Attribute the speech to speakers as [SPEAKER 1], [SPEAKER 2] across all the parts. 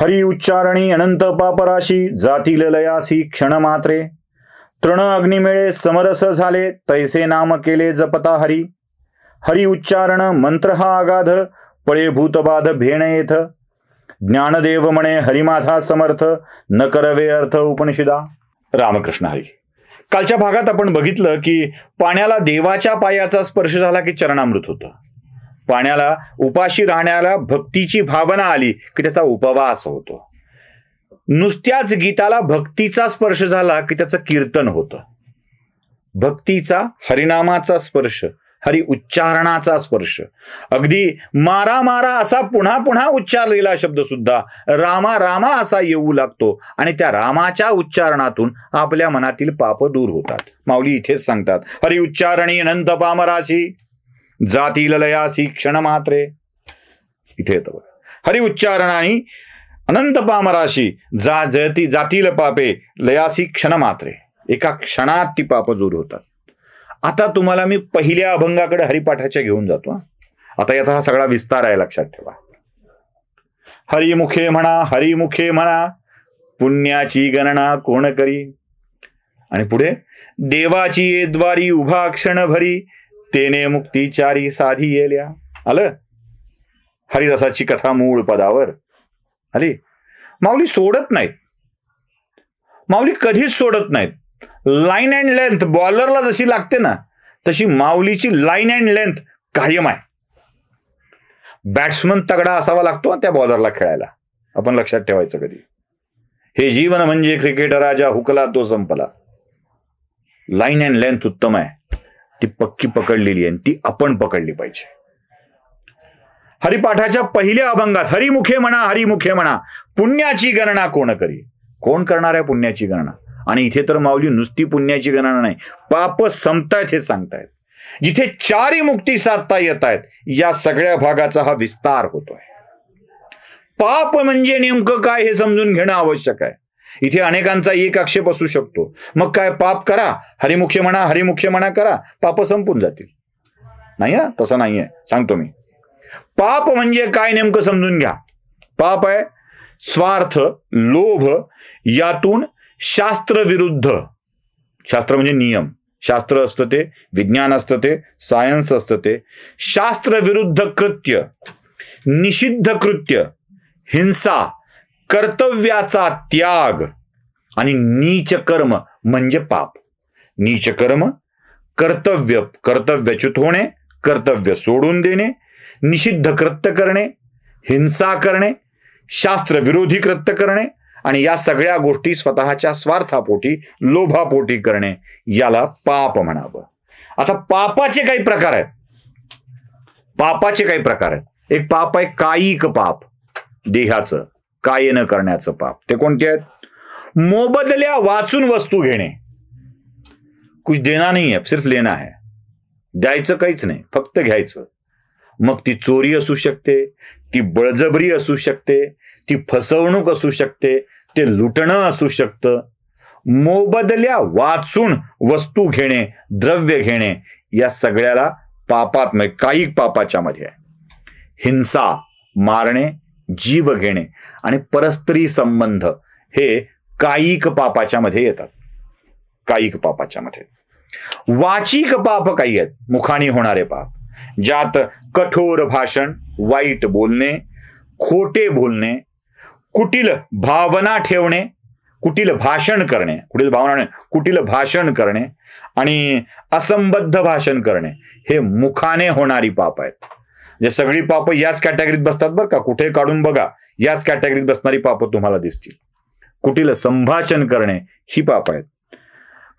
[SPEAKER 1] हरी उच्चारणी अनंत पापराशी जातील लयासी क्षण मात्रे. तृण अग्निमेळे समरस झाले तैसे नाम केले जपता हरी. हरी उच्चारण मंत्र हा अगाध पळे भूतबाध भेण येथ. ज्ञानदेव म्हणे हरी माझा समर्थ न करवे अर्थ उपनिषदा. रामकृष्ण हरी. कालच्या भागात आपण बघितलं की पाण्याला देवाच्या पायाचा स्पर्श झाला की चरणामृत होतं. पाण्याला उपाशी राहण्याला भक्तीची भावना आली की त्याचा उपवास होतो. नुसत्याच गीताला भक्तीचा स्पर्श झाला की त्याचं कीर्तन होतं. भक्तीचा, हरिनामाचा स्पर्श, हरी उच्चारणाचा स्पर्श, अगदी मारा मारा असा पुन्हा पुन्हा उच्चारलेला शब्द सुद्धा रामा रामा असा येऊ लागतो आणि त्या रामाच्या उच्चारणातून आपल्या मनातील पाप दूर होतात. माऊली इथेच सांगतात, हरी उच्चारणी अनंत पामराशी जातील लयासी क्षण मात्रे. इथे येतं हरी उच्चारणाने अनंत पामराशी जातील पापे लयासी क्षण मात्रे. एका क्षणात ती पाप दूर होतात. आता तुम्हाला मी पहिल्या अभंगाकडे हरिपाठाच्या घेऊन जातो. आता याचा हा सगळा विस्तार आहे, लक्षात ठेवा. हरिमुखे म्हणा, हरिमुखे म्हणा, पुण्याची गणना कोण करी. आणि पुढे देवाची ये द्वारी उभा क्षण भरी तेने मुक्तीचारी साधी येल्या. आलं हरिदासाची कथा मूळ पदावर आली. माऊली सोडत नाहीत, माऊली कधीच सोडत नाहीत. लाईन अँड लेंथ बॉलरला जशी लागते ना तशी माऊलीची लाईन अँड लेंथ कायम आहे. बॅट्समन तगडा असावा लागतो त्या बॉलरला खेळायला. आपण लक्षात ठेवायचं कधी. हे जीवन म्हणजे क्रिकेट राजा हुकला तो संपला. लाईन अँड लेंथ उत्तम आहे, ती पक्की पकडलेली आहे, ती आपण पकडली पाहिजे. हरिपाठाच्या पहिल्या अभंगात हरिमुखे म्हणा, हरिमुखे म्हणा, पुण्याची गणना कोण करी. कोण करणार आहे पुण्याची गणना. आणि इथे तर माऊली नुसती पुण्याची गणना नाही, पाप संपतायत हे सांगतायत. जिथे चारी मुक्ती साधता येत आहेत या सगळ्या भागाचा हा विस्तार होतोय. पाप म्हणजे नेमकं काय हे समजून घेणं आवश्यक आहे. इथे अनेकांचा एक आक्षेप असू शकतो, मग काय पाप करा, हरिमुखे म्हणा, हरिमुखे म्हणा करा, पाप संपून जातील. नाही हा, तसं नाहीये. सांगतो मी, पाप म्हणजे काय नेमकं समजून घ्या. पाप आहे स्वार्थ, लोभ, यातून शास्त्र विरुद्ध. शास्त्र म्हणजे नियम, शास्त्र असतं ते, विज्ञान असतं ते, सायन्स असतं ते. शास्त्र विरुद्ध कृत्य, निषिद्ध कृत्य, हिंसा, कर्तव्याचा त्याग आणि नीच कर्म म्हणजे पाप. नीच कर्म, कर्तव्यच्युत होणे, कर्तव्य सोडून देणे, निषिद्ध कृत्य करणे, हिंसा करणे, शास्त्र विरोधी कृत्य करणे आणि या सगळ्या गोष्टी स्वतःच्या स्वार्थापोटी, लोभापोटी करणे, याला पाप म्हणावं. आता पापाचे काही प्रकार आहेत. पापाचे काही प्रकार आहेत. एक पाप आहे कायिक पाप, देहाचं काय न करण्याचं पाप. ते कोणते आहेत. मोबदल्या वाचून वस्तू घेणे. कुछ देना नहीं है, सिर्फ लेना है. द्यायचं काहीच नाही, फक्त घ्यायचं. मग ती चोरी असू शकते, ती बळजबरी असू शकते, ती फसवणूक असू शकते, ते लुटणं असू शकतं. मोबदल्या वाचून वस्तू घेणे, द्रव्य घेणे, या सगळ्याला पापात म्हणजे कायिक पापाच्या मध्ये आहे. हिंसा, मारणे, जीव घेणे आणि परस्त्री संबंध हे कायिक पापाच्या मध्ये येतात. कायिक पापाच्या मध्ये. वाचिक पाप काही आहेत, मुखाने होणारे पाप, ज्यात कठोर भाषण, वाईट बोलणे, खोटे बोलणे, कुटिल भावना ठेवणे, कुटिल भाषण करणे, कुटिल भाषण करणे आणि असंबद्ध भाषण करणे, हे मुखाने होणारी पाप आहेत. जे सगळी पाप याच कॅटेगरीत बसतात बरं का. कुठे काढून बघा, याच कॅटेगरीत बसणारी पाप तुम्हाला दिसतील. कुटिल संभाषण करणे ही पाप आहेत.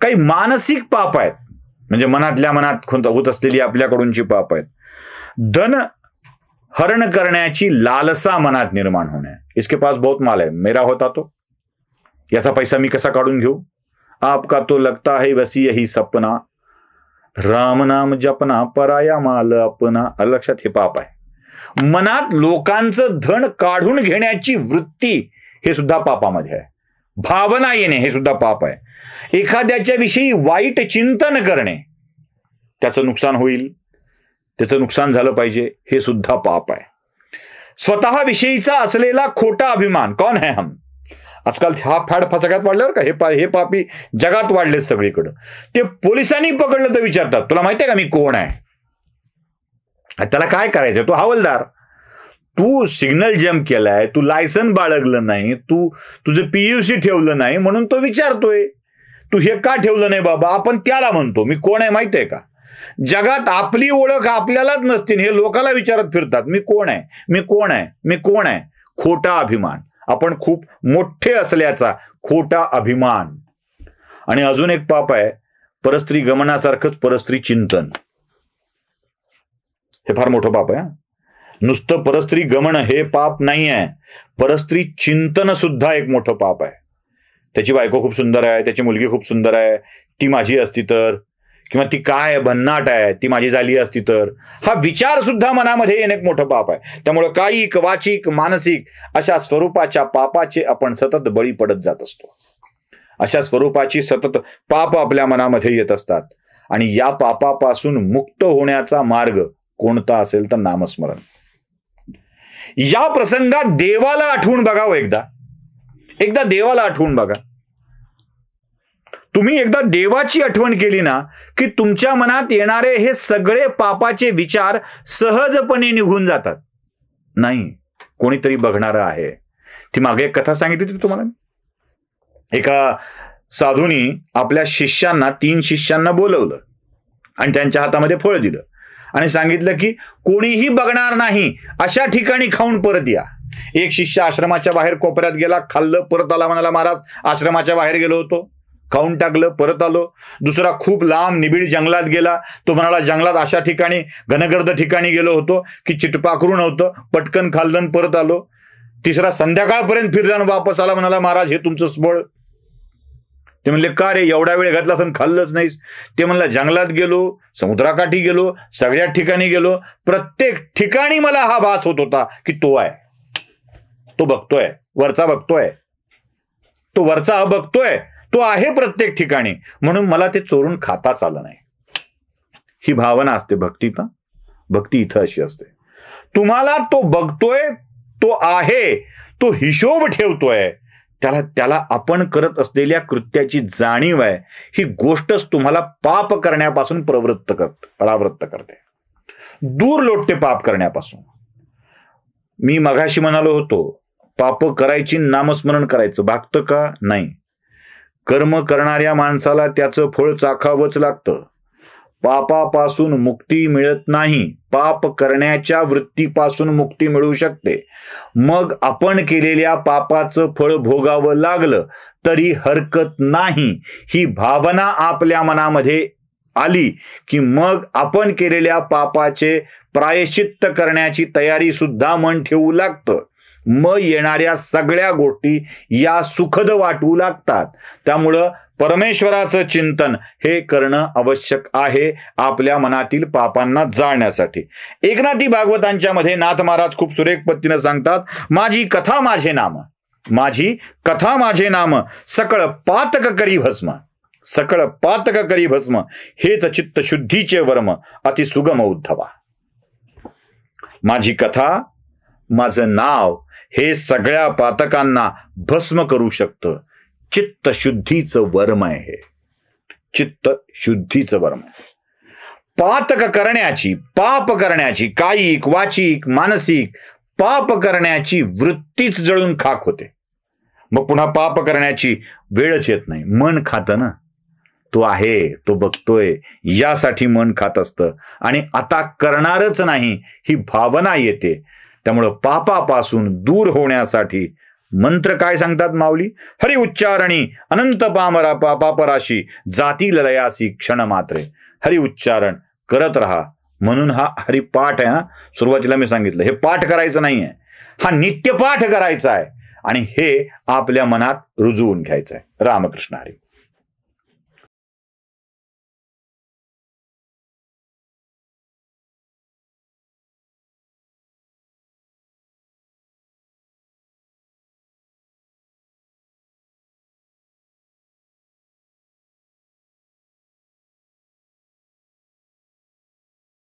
[SPEAKER 1] काही मानसिक पाप आहेत, म्हणजे मनातल्या मनात होत असलेली आपल्याकडूनची पाप आहेत. धन हरण करण्याची लालसा मनात निर्माण होणे. इसके पास बहुत माल है, मेरा होता तो, याचा पैसा मी कसा काढून घेऊ. आपका तो लगता है बस यही सपना, राम नाम जपना पराया माल अपना. लक्षात, हे पाप आहे. मनात लोकांचं धन काढून घेण्याची वृत्ती हे सुद्धा पापामध्ये आहे. भावना येणे हे सुद्धा पाप आहे. एखाद्याच्या विषयी वाईट चिंतन करणे, त्याचं नुकसान होईल, त्याचं नुकसान झालं पाहिजे, हे सुद्धा पाप आहे. स्वतःविषयीचा असलेला खोटा अभिमान. कौन है हम? आजकाल हा फॅड सगळ्यात वाढल्यावर का हे पापी जगात वाढले सगळीकडं. ते पोलिसांनी पकडलं तर विचारतात, तुला माहितीये का मी कोण आहे? त्याला काय करायचं? तू हवालदार, तू सिग्नल जम्प केलाय, तू लायसन बाळगलं नाही, तू तुझं PUC ठेवलं नाही म्हणून तो विचारतोय. तू हे का ठेवलं नाही बाबा? आपण त्याला म्हणतो मी कोण आहे माहितीये का? जगात आपली ओळख आपल्यालाच नसते, हे लोकांना विचारत फिरतात, मी कोण आहे, मी कोण आहे, मी कोण आहे. खोटा अभिमान, आपण खूप मोठे असल्याचा खोटा अभिमान. आणि अजून एक पाप आहे, परस्त्री गमनासारखंच परस्त्री चिंतन. हे फार मोठं पाप आहे. नुसतं परस्त्री गमन हे पाप नाही आहे, परस्त्री चिंतन सुद्धा एक मोठं पाप आहे. त्याची बायको खूप सुंदर आहे, त्याची मुलगी खूप सुंदर आहे, ती माझी असती तर, किंवा ती काय भन्नाट आहे, ती माझी झाली असती तर, हा विचार सुद्धा मनामध्ये येणे एक मोठं पाप आहे. त्यामुळे कायिक, वाचिक, मानसिक अशा स्वरूपाच्या पापाचे आपण सतत बळी पडत जात असतो. अशा स्वरूपाची सतत पाप आपल्या मनामध्ये येत असतात. आणि या पापापासून मुक्त होण्याचा मार्ग कोणता असेल तर नामस्मरण. या प्रसंगात देवाला आठवून बघावं. एकदा देवाला आठवून बघा. तुम्ही एकदा देवाची आठवण केली ना की तुमच्या मनात येणारे हे सगळे पापाचे विचार सहजपणे निघून जातात. नाही, कोणीतरी बघणारं आहे. ती मागे एक कथा सांगितली होती तुम्हाला. एका साधूनी आपल्या शिष्यांना 3 शिष्यांना बोलवलं आणि त्यांच्या हातामध्ये फळ दिलं आणि सांगितलं की कोणीही बघणार नाही अशा ठिकाणी खाऊन परत या. एक शिष्य आश्रमाच्या बाहेर कोपऱ्यात गेला, खाल्लं, परत आला, म्हणाला महाराज आश्रमाच्या बाहेर गेलो होतो, खाऊन टाकलं, परत आलो. दुसरा खूप लांब निबिड जंगलात गेला, तो म्हणाला जंगलात अशा ठिकाणी घनगर्द ठिकाणी गेलो होतो की चिटपाखरू नव्हतं, पटकन खाल्लं परत आलो. तिसरा संध्याकाळपर्यंत फिरला आणि वापस आला, म्हणाला महाराज हे तुमचं बळ. ते म्हणले का रे, एवढा वेळ घातला असं खाल्लंच नाहीस? ते म्हणला जंगलात गेलो, समुद्राकाठी गेलो, सगळ्या ठिकाणी गेलो, प्रत्येक ठिकाणी मला हा भास होत होता की तो आहे, तो बघतोय, वरचा बघतोय, तो वरचा बघतोय, तो आहे प्रत्येक ठिकाणी, म्हणून मला ते चोरून खाताच आलं नाही. ही भावना असते भक्तीत. भक्ती इथं अशी असते, तुम्हाला तो बघतोय, तो आहे, तो हिशोब ठेवतोय, त्याला आपण करत असलेल्या कृत्याची जाणीव आहे. ही गोष्टच तुम्हाला पाप करण्यापासून परावृत्त करते, दूर लोटते पाप करण्यापासून. मी मगाशी म्हणालो होतो, पाप करायची, नामस्मरण करायचं. भागतं का? नाही. कर्म करणाऱ्या माणसाला त्याचं फळ चाखावंच लागतं. पापापासून मुक्ती मिळत नाही, पाप करण्याच्या वृत्तीपासून मुक्ती मिळू शकते. मग आपण केलेल्या पापाचं फळ भोगावं लागलं तरी हरकत नाही. ही भावना आपल्या मनामध्ये आली की मग आपण केलेल्या पापाचे प्रायश्चित्त करण्याची तयारी सुद्धा मन ठेवू लागतं. मग येणाऱ्या सगळ्या गोष्टी या सुखद वाटू लागतात. त्यामुळं परमेश्वराचं चिंतन हे करणं आवश्यक आहे आपल्या मनातील पापांना जाळण्यासाठी. एकनाथी भागवतांच्या मध्ये नाथ महाराज खूप सुरेख पद्धतीने सांगतात, माझी कथा माझे नाम, माझी कथा माझे नाम, सकळ पातक करी भस्म, सकळ पातक करी भस्म, हेच चित्त शुद्धीचे वर्म, अति सुगम उद्धवा. माझी कथा, माझं नाव हे सगळ्या पातकांना भस्म करू शकतं. चित्त शुद्धीचं वर्म आहे हे, चित्त शुद्धीचं वर्म. पातक करण्याची, पाप करण्याची, कायिक, वाचिक, मानसिक पाप करण्याची वृत्तीच जळून खाक होते. मग पुन्हा पाप करण्याची वेळच येत नाही. मन खातं ना, तो आहे, तो बघतोय, यासाठी मन खात असतं आणि आता करणारच नाही ही भावना येते. त्यामुळं पापापासून दूर होण्यासाठी मंत्र काय सांगतात माऊली? हरि उच्चारणी अनंत पामरा पापराशी, जाती लयासी क्षण मात्रे. हरि उच्चारण करत राहा. म्हणून हा हरिपाठ आहे. सुरुवातीला मी सांगितलं हे पाठ करायचं नाहीये, हा नित्यपाठ करायचा आहे आणि हे आपल्या मनात रुजवून घ्यायचं आहे. रामकृष्ण हरी.